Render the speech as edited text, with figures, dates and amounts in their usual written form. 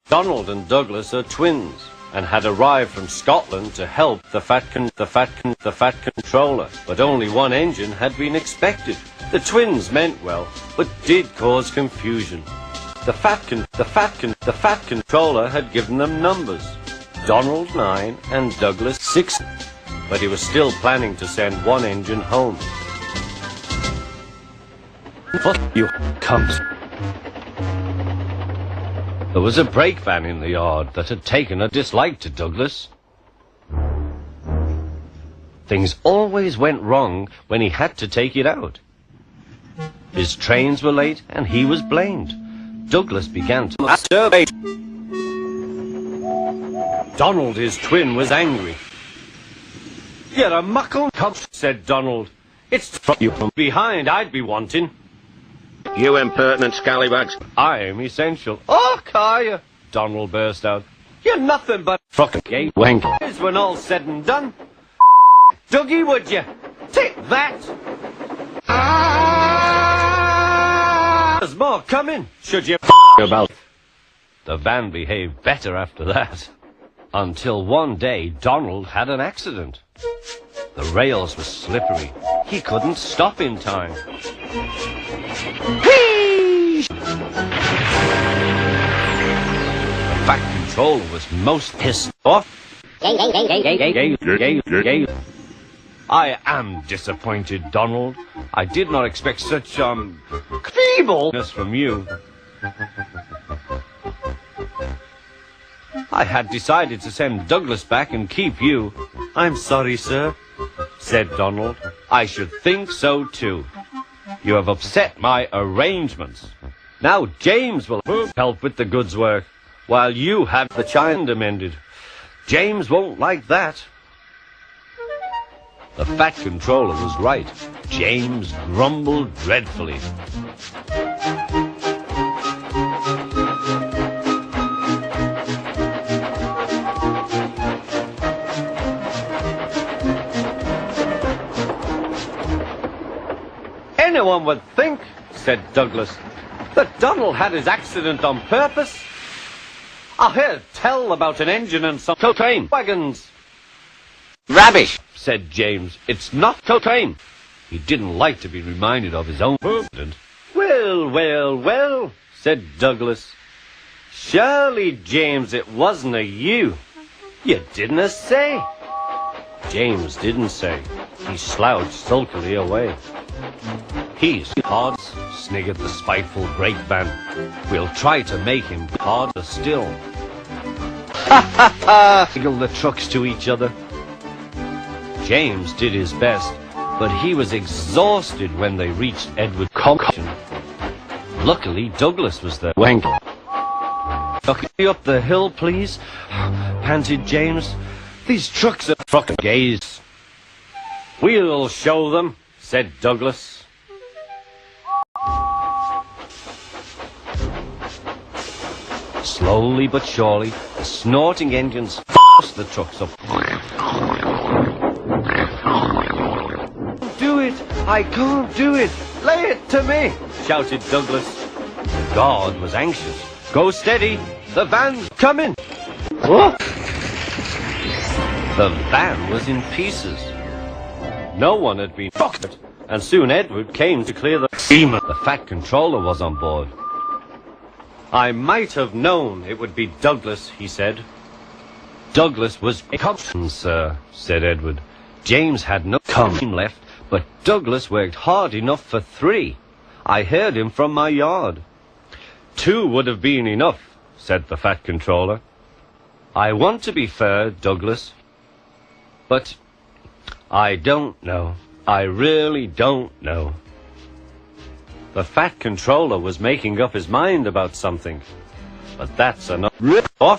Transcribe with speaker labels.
Speaker 1: Donald and Douglas are twins and had arrived from Scotland to help the fat controller, but only one engine had been expected. The twins meant well, but did cause confusion. The fat controller had given them numbers, Donald 9 and Douglas 6, but he was still planning to send one engine home. Fuck you, cunt. There was a brake van in the yard that had taken a dislike to Douglas. Things always went wrong when he had to take it out. His trains were late and he was blamed. Douglas began to masturbate. Donald, his twin, was angry. "You're a muckle cunt," said Donald. "It's from you from behind I'd be wanting."
Speaker 2: "You impertinent scallywags."
Speaker 1: "I am essential." "Oh, Kaya," Donald burst out. "You're nothing but fucking gay wank. When all's said and done. Dougie, would you? Take that!" "There's more coming, should you about." The van behaved better after that. Until one day Donald had an accident. The rails were slippery. He couldn't stop in time. Whee! The fat controller was most pissed off. "I am disappointed, Donald. I did not expect such, feebleness from you. I had decided to send Douglas back and keep you." "I'm sorry, sir," said Donald. "I should think so too. You have upset my arrangements. Now James will help with the goods work, while you have the china mended. James won't like that." The fat controller was right. James grumbled dreadfully. "Anyone would think," said Douglas, "that Donald had his accident on purpose. I heard tell about an engine and some cocaine wagons."
Speaker 2: "Rubbish,"
Speaker 1: said James. "It's not cocaine." He didn't like to be reminded of his own accident. "Well, well, well," said Douglas. "Surely, James, it wasn't a you. You didn't say." James didn't say. He slouched sulkily away. "He's hard," sniggered the spiteful brake van. "We'll try to make him harder still." "Ha ha ha!" giggled the trucks to each other. James did his best, but he was exhausted when they reached Edward Conction. Luckily, Douglas was there. "Wank. "Knock me up the hill, please," panted James. "These trucks are fucking gays." "We'll show them," said Douglas. Slowly but surely, the snorting engines forced the trucks up. "Do it! I can't do it! Lay it to me!" shouted Douglas. The guard was anxious. "Go steady! The van's coming!" What? The van was in pieces. No one had been fucked, and soon Edward came to clear the steamer. The fat controller was on board. "I might have known it would be Douglas," he said. "Douglas was a captain, sir," said Edward. "James had no time left, but Douglas worked hard enough for 3. I heard him from my yard." "2 would have been enough," said the fat controller. "I want to be fair, Douglas, but I don't know. I really don't know." The fat controller was making up his mind about something. But that's enough.